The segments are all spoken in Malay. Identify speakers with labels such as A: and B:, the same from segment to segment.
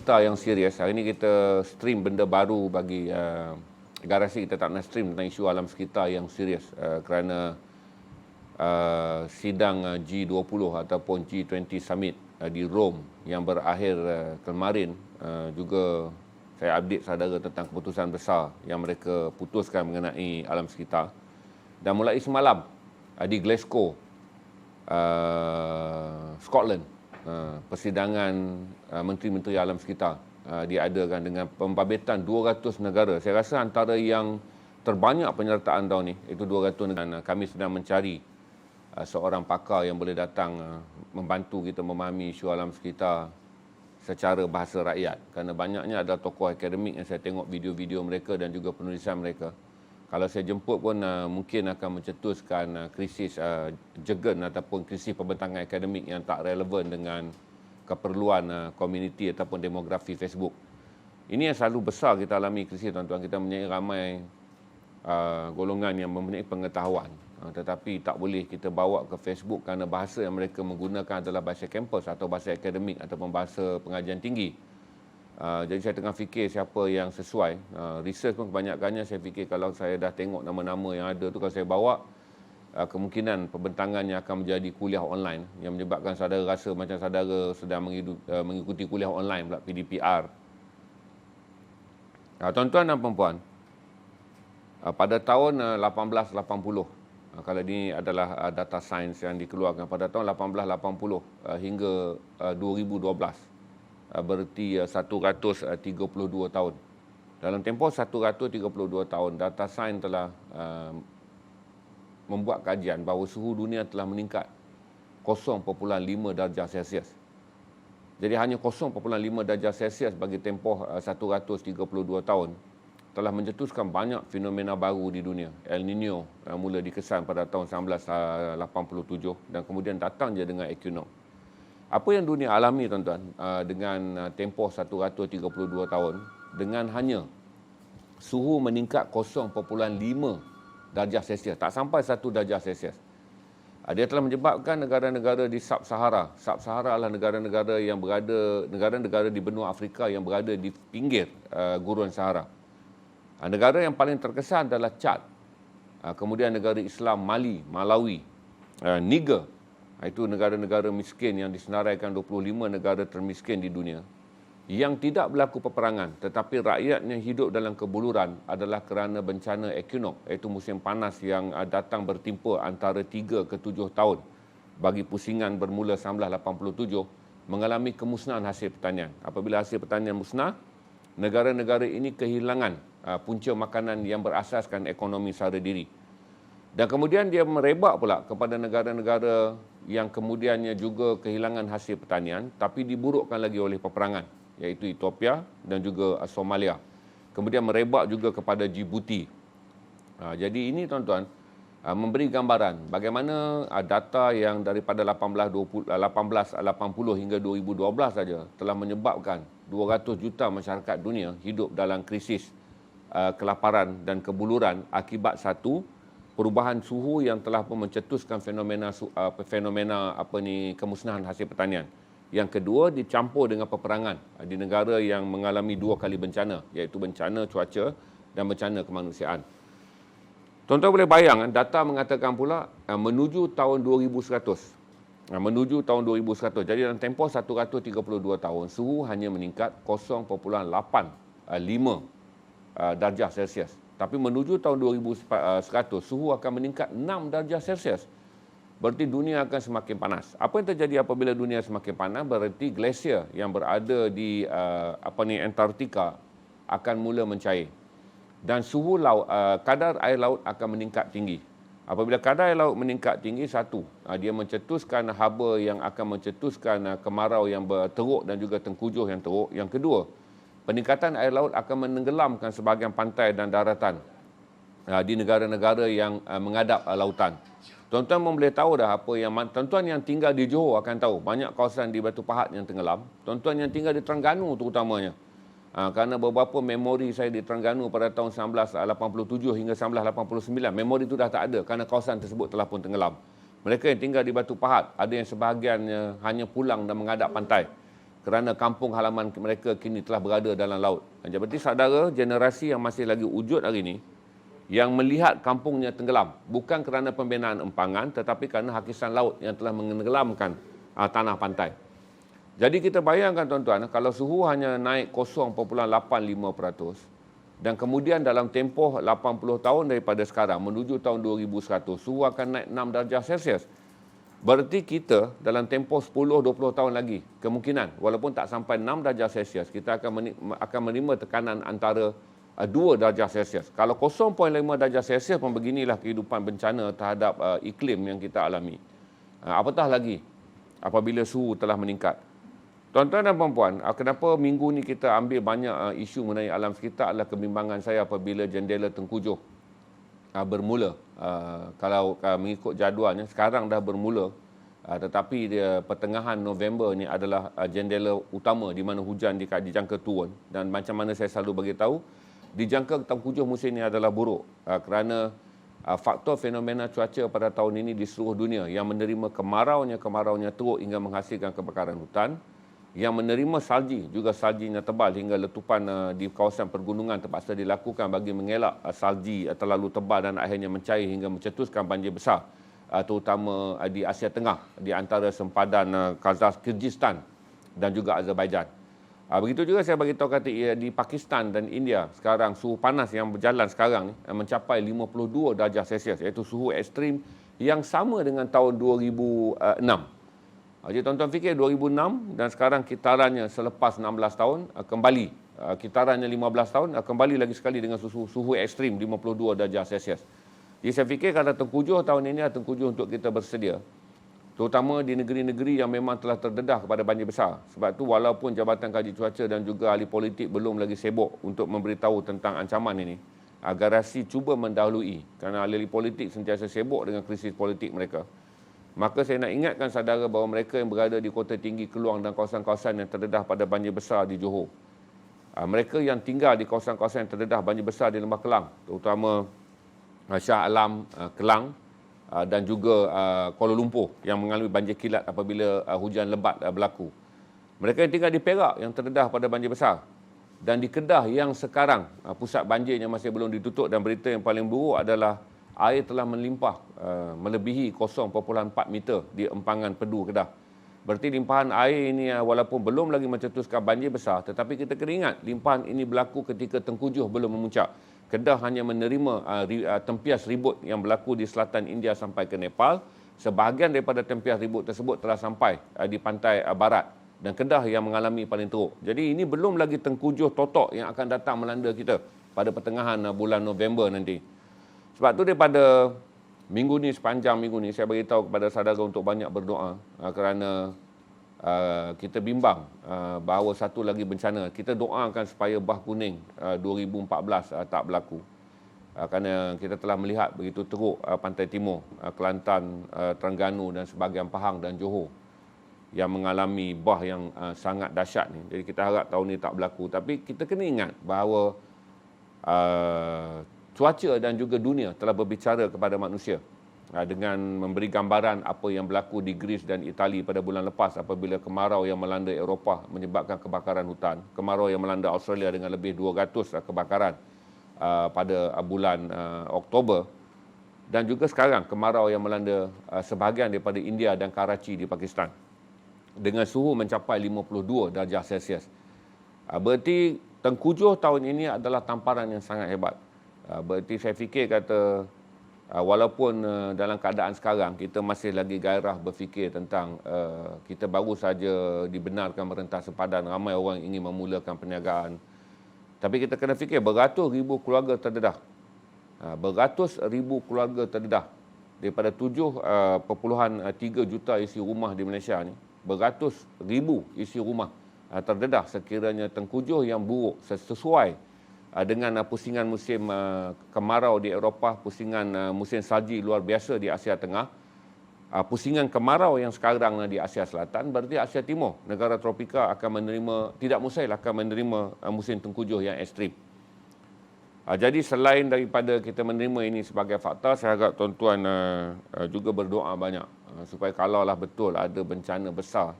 A: kita yang serius. Hari ini kita stream benda baru bagi garasi. Kita tak nak stream tentang isu alam sekitar yang serius kerana sidang G20 ataupun G20 Summit di Rome yang berakhir kemarin. Juga saya update saudara tentang keputusan besar yang mereka putuskan mengenai alam sekitar. Dan mulai semalam di Glasgow, Scotland, persidangan menteri-menteri alam sekitar diadakan dengan pembabitkan 200 negara. Saya rasa antara yang terbanyak penyertaan tahun ini itu 200 negara. Kami sedang mencari seorang pakar yang boleh datang membantu kita memahami isu alam sekitar secara bahasa rakyat. Kerana banyaknya adalah tokoh akademik yang saya tengok video-video mereka dan juga penulisan mereka. Kalau saya jemput pun mungkin akan mencetuskan krisis jegen ataupun krisis pembentangan akademik yang tak relevan dengan keperluan komuniti ataupun demografi Facebook. Ini yang selalu besar kita alami krisis, tuan-tuan. Kita mempunyai ramai golongan yang mempunyai pengetahuan. Tetapi tak boleh kita bawa ke Facebook kerana bahasa yang mereka menggunakan adalah bahasa kampus atau bahasa akademik ataupun bahasa pengajian tinggi. Jadi saya tengah fikir siapa yang sesuai. Research pun kebanyakannya saya fikir kalau saya dah tengok nama-nama yang ada tu, kalau saya bawa, kemungkinan pembentangannya akan menjadi kuliah online yang menyebabkan saudara rasa macam saudara sedang mengikuti kuliah online pula, PDPR. Tuan-tuan dan puan-puan, pada tahun 1880, kalau ini adalah data sains yang dikeluarkan pada tahun 1880 hingga 2012, berarti 132 tahun. Dalam tempoh 132 tahun, data sains telah membuat kajian bahawa suhu dunia telah meningkat 0.5 darjah Celsius. Jadi hanya 0.5 darjah Celsius bagi tempoh 132 tahun telah mencetuskan banyak fenomena baru di dunia. El Nino mula dikesan pada tahun 1987 dan kemudian datang je dengan equinox. Apa yang dunia alami, tuan-tuan, dengan tempoh 132 tahun, dengan hanya suhu meningkat 0.5 darjah Celsius, tak sampai 1 darjah Celsius. Dia telah menyebabkan negara-negara di Sub-Sahara. Sub-Sahara adalah negara-negara yang berada, negara-negara di benua Afrika yang berada di pinggir gurun Sahara. Negara yang paling terkesan adalah Chad. Kemudian negara Islam Mali, Malawi, Niger. Itu negara-negara miskin yang disenaraikan 25 negara termiskin di dunia yang tidak berlaku peperangan, tetapi rakyatnya hidup dalam kebuluran adalah kerana bencana equinox, iaitu musim panas yang datang bertimpa antara 3 ke 7 tahun. Bagi pusingan bermula 1987 mengalami kemusnahan hasil pertanian. Apabila hasil pertanian musnah, negara-negara ini kehilangan punca makanan yang berasaskan ekonomi sara diri. Dan kemudian dia merebak pula kepada negara-negara yang kemudiannya juga kehilangan hasil pertanian tapi diburukkan lagi oleh peperangan, iaitu Ethiopia dan juga Somalia. Kemudian merebak juga kepada Djibouti. Jadi ini, tuan-tuan, memberi gambaran bagaimana data yang daripada 1880 hingga 2012 saja telah menyebabkan 200 juta masyarakat dunia hidup dalam krisis kelaparan dan kebuluran akibat satu, perubahan suhu yang telah mencetuskan fenomena kemusnahan hasil pertanian. Yang kedua, dicampur dengan peperangan di negara yang mengalami 2 kali bencana, iaitu bencana cuaca dan bencana kemanusiaan. Tuan-tuan boleh bayang, data mengatakan pula menuju tahun 2100. Menuju tahun 2100. Jadi dalam tempoh 132 tahun, suhu hanya meningkat 0.85 darjah Celsius. Tapi menuju tahun 2100, suhu akan meningkat 6 darjah Celsius. Berarti dunia akan semakin panas. Apa yang terjadi apabila dunia semakin panas? Berarti glasier yang berada di Antartika akan mula mencair. Dan suhu laut, kadar air laut akan meningkat tinggi. Apabila kadar air laut meningkat tinggi, satu, dia mencetuskan haba yang akan mencetuskan kemarau yang teruk dan juga tengkujuh yang teruk. Yang kedua, peningkatan air laut akan menenggelamkan sebahagian pantai dan daratan di negara-negara yang menghadap lautan. Tuan-tuan boleh tahu dah apa yang tuan-tuan yang tinggal di Johor akan tahu banyak kawasan di Batu Pahat yang tenggelam. Tuan-tuan yang tinggal di Terengganu terutamanya. Kerana beberapa memori saya di Terengganu pada tahun 1987 hingga 1989, memori itu dah tak ada kerana kawasan tersebut telah pun tenggelam. Mereka yang tinggal di Batu Pahat, ada yang sebahagiannya hanya pulang dan menghadap pantai. kerana kampung halaman mereka kini telah berada dalam laut. Jadi saudara, generasi yang masih lagi wujud hari ini, yang melihat kampungnya tenggelam, bukan kerana pembinaan empangan, tetapi kerana hakisan laut yang telah menenggelamkan tanah pantai. Jadi kita bayangkan tuan-tuan, kalau suhu hanya naik 0.85%, dan kemudian dalam tempoh 80 tahun daripada sekarang menuju tahun 2100, suhu akan naik 6 darjah Celsius. Berarti kita dalam tempoh 10-20 tahun lagi, kemungkinan walaupun tak sampai 6 darjah Celsius, kita akan menerima tekanan antara 2 darjah Celsius. Kalau 0.5 darjah Celsius pun beginilah kehidupan bencana terhadap iklim yang kita alami. Apatah lagi apabila suhu telah meningkat. Tuan-tuan dan puan-puan, kenapa minggu ni kita ambil banyak isu mengenai alam sekitar adalah kebimbangan saya apabila jendela Tengkujuh bermula. Kalau mengikut jadualnya, sekarang dah bermula. Tetapi pertengahan November ni adalah jendela utama di mana hujan dijangka turun. Dan macam mana saya selalu bagi tahu, dijangka Tengkujuh musim ini adalah buruk kerana faktor fenomena cuaca pada tahun ini di seluruh dunia yang menerima kemaraunya teruk hingga menghasilkan kebakaran hutan, yang menerima salji, juga saljinya tebal hingga letupan di kawasan pergunungan terpaksa dilakukan bagi mengelak salji terlalu tebal dan akhirnya mencair hingga mencetuskan banjir besar, terutama di Asia Tengah, di antara sempadan Kyrgyzstan dan juga Azerbaijan. Begitu juga saya bagi tahu kata di Pakistan dan India, sekarang suhu panas yang berjalan sekarang ni mencapai 52 darjah Celsius, iaitu suhu ekstrim yang sama dengan tahun 2006. Jadi tuan-tuan fikir 2006 dan sekarang kitarannya selepas 16 tahun kembali, kitarannya 15 tahun kembali lagi sekali dengan suhu ekstrim 52 darjah Celsius. Jadi saya fikir kalau Tengkujuh tahun ini adalah Tengkujuh untuk kita bersedia, terutama di negeri-negeri yang memang telah terdedah kepada banjir besar. Sebab tu walaupun Jabatan Kaji Cuaca dan juga ahli politik belum lagi sibuk untuk memberitahu tentang ancaman ini, garasi cuba mendahului kerana ahli politik sentiasa sibuk dengan krisis politik mereka. Maka saya nak ingatkan saudara bahawa mereka yang berada di Kota Tinggi, Keluang dan kawasan-kawasan yang terdedah pada banjir besar di Johor, mereka yang tinggal di kawasan-kawasan yang terdedah banjir besar di Lembah Kelang, terutama Shah Alam, Kelang dan juga Kuala Lumpur yang mengalami banjir kilat apabila hujan lebat berlaku. Mereka yang tinggal di Perak yang terdedah pada banjir besar, dan di Kedah yang sekarang pusat banjirnya masih belum ditutup, dan berita yang paling buruk adalah air telah melimpah melebihi 0.4 meter di empangan Pedu, Kedah. Berarti limpahan air ini walaupun belum lagi mencetuskan banjir besar, tetapi kita kena ingat limpahan ini berlaku ketika Tengkujuh belum memuncak. Kedah hanya menerima tempias ribut yang berlaku di selatan India sampai ke Nepal. Sebahagian daripada tempias ribut tersebut telah sampai di pantai barat, dan Kedah yang mengalami paling teruk. Jadi ini belum lagi Tengkujuh totok yang akan datang melanda kita pada pertengahan bulan November nanti. Sebab tu daripada minggu ni, sepanjang minggu ni, saya beritahu kepada saudara untuk banyak berdoa kerana kita bimbang bahawa satu lagi bencana. Kita doakan supaya Bah Kuning 2014 tak berlaku. Kerana kita telah melihat begitu teruk pantai timur, Kelantan, Terengganu dan sebahagian Pahang dan Johor yang mengalami bah yang sangat dahsyat ni. Jadi kita harap tahun ni tak berlaku. Tapi kita kena ingat bahawa cuaca dan juga dunia telah berbicara kepada manusia dengan memberi gambaran apa yang berlaku di Greece dan Itali pada bulan lepas apabila kemarau yang melanda Eropah menyebabkan kebakaran hutan, kemarau yang melanda Australia dengan lebih 200 kebakaran pada bulan Oktober, dan juga sekarang kemarau yang melanda sebahagian daripada India dan Karachi di Pakistan dengan suhu mencapai 52 darjah Celsius. Berarti Tengkujuh tahun ini adalah tamparan yang sangat hebat. Berarti saya fikir kata walaupun dalam keadaan sekarang kita masih lagi gairah berfikir tentang kita baru saja dibenarkan merentas sempadan, ramai orang ingin memulakan perniagaan, tapi kita kena fikir beratus ribu keluarga terdedah. Beratus ribu keluarga terdedah daripada 7.3 juta isi rumah di Malaysia ni, beratus ribu isi rumah terdedah sekiranya Tengkujuh yang buruk sesuai dengan pusingan musim kemarau di Eropah, pusingan musim salji luar biasa di Asia Tengah, pusingan kemarau yang sekarang di Asia Selatan, berarti Asia Timur, negara tropika akan menerima, tidak mustahil akan menerima musim Tengkujuh yang ekstrim. Jadi selain daripada kita menerima ini sebagai fakta, saya harap tuan-tuan juga berdoa banyak supaya kalaulah betul ada bencana besar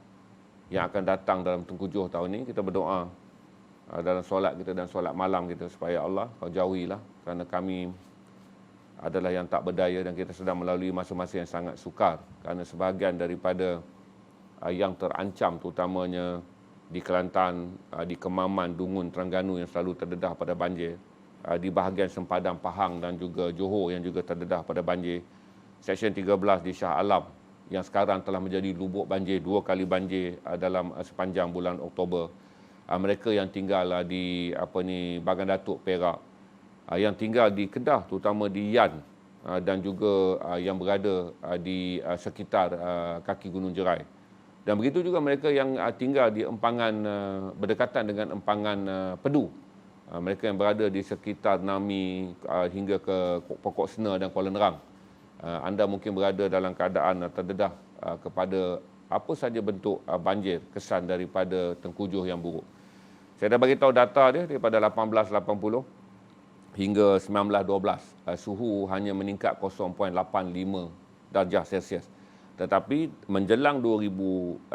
A: yang akan datang dalam Tengkujuh tahun ini. Kita berdoa dalam solat kita dan solat malam kita supaya Allah kau jauhilah, kerana kami adalah yang tak berdaya dan kita sedang melalui masa-masa yang sangat sukar, kerana sebahagian daripada yang terancam terutamanya di Kelantan, di Kemaman, Dungun, Terengganu yang selalu terdedah pada banjir, di bahagian sempadan Pahang dan juga Johor yang juga terdedah pada banjir, Seksyen 13 di Shah Alam yang sekarang telah menjadi lubuk banjir, 2 kali banjir dalam sepanjang bulan Oktober. Mereka yang tinggal di Bagan Datuk, Perak, yang tinggal di Kedah, terutama di Yan, dan juga yang berada di sekitar kaki Gunung Jerai. Dan begitu juga mereka yang tinggal di empangan berdekatan dengan empangan Pedu. Mereka yang berada di sekitar Nami hingga ke Pokok Sena dan Kuala Nerang. Anda mungkin berada dalam keadaan terdedah kepada apa saja bentuk banjir kesan daripada Tengkujuh yang buruk. Saya dah bagi tahu data dia daripada 1880 hingga 1912, suhu hanya meningkat 0.85 darjah Celsius. Tetapi menjelang 2100,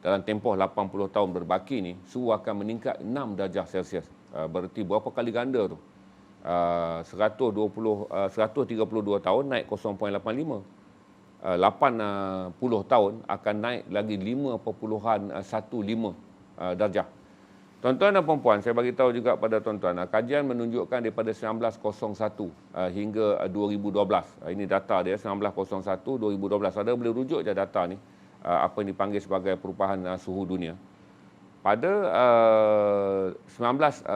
A: dalam tempoh 80 tahun berbaki ni, suhu akan meningkat 6 darjah Celsius. Berarti berapa kali ganda tu? 132 tahun naik 0.85. 80 tahun akan naik lagi 5.15 darjah. Tuan-tuan dan puan-puan, saya bagi tahu juga pada tuan-tuan, kajian menunjukkan daripada 1901 hingga 2012. Ini data dia, 1901, 2012. Ada boleh rujuk je data ni, apa yang dipanggil sebagai perubahan suhu dunia. Pada 1901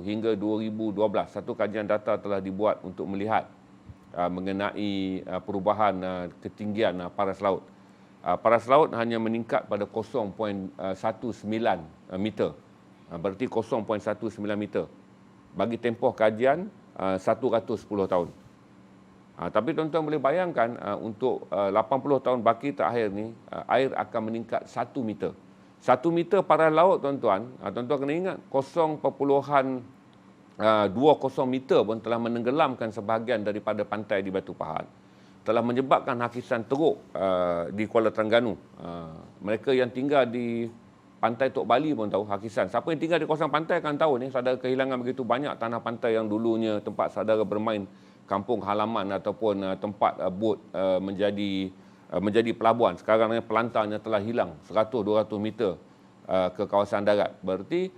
A: hingga 2012, satu kajian data telah dibuat untuk melihat mengenai perubahan ketinggian paras laut. Paras laut hanya meningkat pada 0.19 meter. Berarti 0.19 meter. Bagi tempoh kajian 110 tahun. Tapi tuan-tuan boleh bayangkan untuk 80 tahun baki terakhir ni, air akan meningkat 1 meter. 1 meter paras laut tuan-tuan, tuan-tuan kena ingat 0.20 meter pun telah menenggelamkan sebahagian daripada pantai di Batu Pahat. Telah menyebabkan hakisan teruk di Kuala Terengganu. Mereka yang tinggal di pantai Tok Bali pun tahu hakisan. Siapa yang tinggal di kawasan pantai akan tahu ni, saudara kehilangan begitu banyak tanah pantai yang dulunya tempat saudara bermain, kampung halaman ataupun tempat bot menjadi pelabuhan. Sekarang pelantarnya telah hilang 100-200 meter ke kawasan darat. Berarti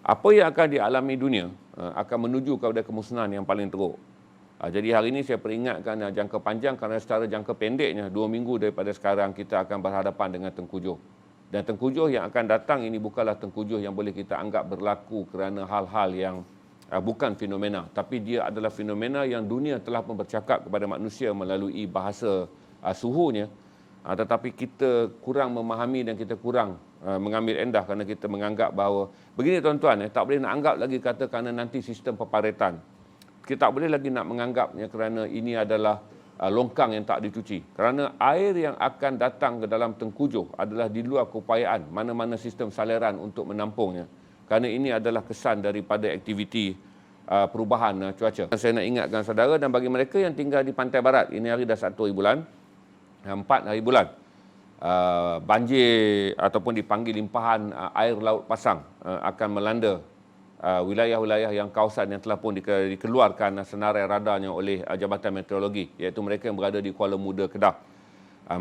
A: apa yang akan dialami dunia akan menuju kepada kemusnahan yang paling teruk. Jadi hari ini saya peringatkan jangka panjang, kerana secara jangka pendeknya 2 minggu daripada sekarang kita akan berhadapan dengan Tengkujuh. Dan Tengkujuh yang akan datang ini bukanlah Tengkujuh yang boleh kita anggap berlaku kerana hal-hal yang bukan fenomena. Tapi dia adalah fenomena yang dunia telah bercakap kepada manusia melalui bahasa suhunya. Tetapi kita kurang memahami dan kita kurang mengambil endah kerana kita menganggap bahawa begini tuan-tuan, tak boleh nak anggap lagi kata kerana nanti sistem peparetan. Kita tak boleh lagi nak menganggapnya kerana ini adalah longkang yang tak dicuci. Kerana air yang akan datang ke dalam Tengkujuh adalah di luar keupayaan mana-mana sistem saliran untuk menampungnya. Kerana ini adalah kesan daripada aktiviti perubahan cuaca. Saya nak ingatkan saudara, dan bagi mereka yang tinggal di pantai barat, ini hari dah 1 hari bulan, 4 hari bulan, banjir ataupun dipanggil limpahan air laut pasang akan melanda wilayah-wilayah yang kawasan yang telah pun dikeluarkan senarai radarnya oleh Jabatan Meteorologi, iaitu mereka yang berada di Kuala Muda, Kedah,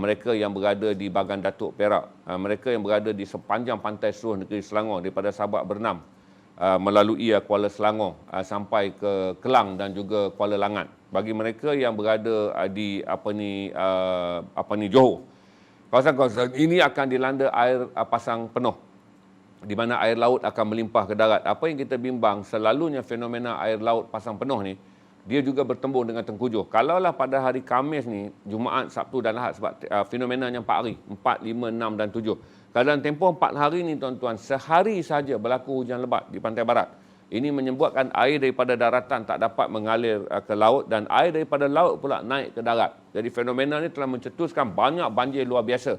A: mereka yang berada di Bagan Datuk, Perak, mereka yang berada di sepanjang pantai seluruh negeri Selangor daripada Sabak Bernam melalui Kuala Selangor sampai ke Kelang dan juga Kuala Langat. Bagi mereka yang berada di Johor, kawasan-kawasan ini akan dilanda air pasang penuh, di mana air laut akan melimpah ke darat. Apa yang kita bimbang, selalunya fenomena air laut pasang penuh ni, dia juga bertembung dengan Tengkujuh. Kalaulah pada hari Khamis ni, Jumaat, Sabtu dan Ahad, sebab fenomenanya 4 hari, 4, 5, 6 dan 7. Kalau dalam tempoh 4 hari ni tuan-tuan, sehari saja berlaku hujan lebat di pantai barat. Ini menyebabkan air daripada daratan tak dapat mengalir ke laut, dan air daripada laut pula naik ke darat. Jadi fenomena ni telah mencetuskan banyak banjir luar biasa,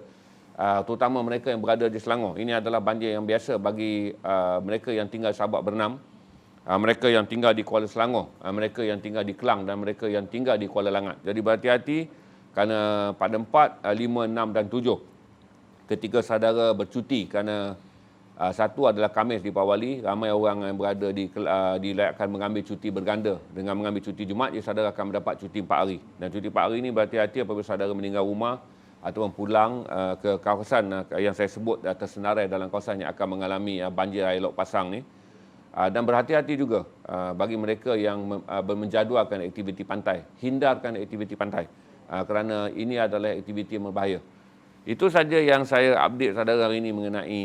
A: terutama mereka yang berada di Selangor. Ini adalah banjir yang biasa bagi mereka yang tinggal Sabak Bernam, mereka yang tinggal di Kuala Selangor, mereka yang tinggal di Kelang dan mereka yang tinggal di Kuala Langat. Jadi berhati-hati kerana pada 4, 5, 6 dan 7 ketika saudara bercuti kerana satu adalah Khamis di Pawali, ramai orang yang berada dilayakkan mengambil cuti berganda. Dengan mengambil cuti Jumaat, saudara akan mendapat cuti 4 hari. Dan cuti 4 hari ini berhati-hati apabila saudara meninggal rumah ataupun pulang ke kawasan yang saya sebut tersenarai dalam kawasan yang akan mengalami banjir air laut pasang ni. Dan berhati-hati juga bagi mereka yang menjadualkan aktiviti pantai. Hindarkan aktiviti pantai kerana ini adalah aktiviti yang berbahaya. Itu saja yang saya update saudara hari ini mengenai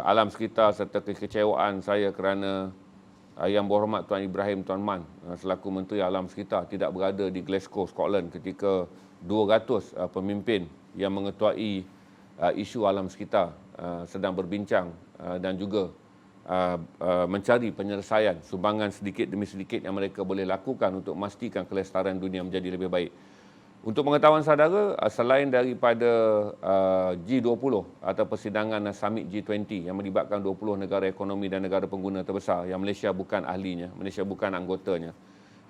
A: alam sekitar serta kekecewaan saya kerana Yang Berhormat Tuan Ibrahim Tuan Man selaku Menteri Alam Sekitar tidak berada di Glasgow, Scotland ketika 200 pemimpin yang mengetuai isu alam sekitar sedang berbincang dan juga mencari penyelesaian sumbangan sedikit demi sedikit yang mereka boleh lakukan untuk memastikan kelestarian dunia menjadi lebih baik. Untuk pengetahuan saudara, selain daripada G20 atau persidangan Summit G20 yang melibatkan 20 negara ekonomi dan negara pengguna terbesar yang Malaysia bukan ahlinya, Malaysia bukan anggotanya.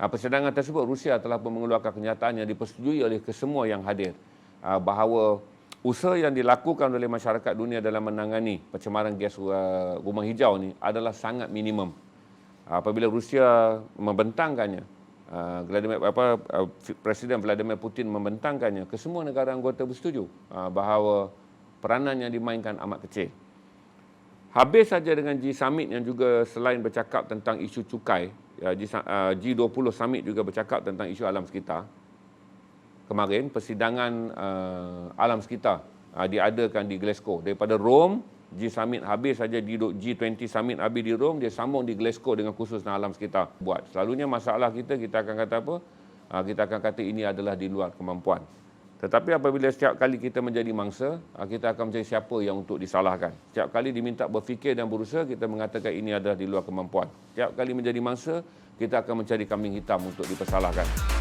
A: Persidangan tersebut Rusia telah mengeluarkan kenyataan yang dipersetujui oleh kesemua yang hadir bahawa usaha yang dilakukan oleh masyarakat dunia dalam menangani pencemaran gas rumah hijau ni adalah sangat minimum. Apabila Rusia membentangkannya, Presiden Vladimir Putin membentangkannya, kesemua negara anggota bersetuju bahawa peranan yang dimainkan amat kecil. Habis saja dengan G Summit yang juga selain bercakap tentang isu cukai, G20 Summit juga bercakap tentang isu alam sekitar. Kemarin persidangan alam sekitar diadakan di Glasgow. Daripada Rome, G Summit habis saja di G20 Summit habis di Rome, dia sambung di Glasgow dengan khusus alam sekitar buat. Selalunya masalah kita akan kata apa? Kita akan kata ini adalah di luar kemampuan. Tetapi apabila setiap kali kita menjadi mangsa, kita akan mencari siapa yang untuk disalahkan. Setiap kali diminta berfikir dan berusaha, kita mengatakan ini adalah di luar kemampuan. Setiap kali menjadi mangsa, kita akan mencari kambing hitam untuk dipersalahkan.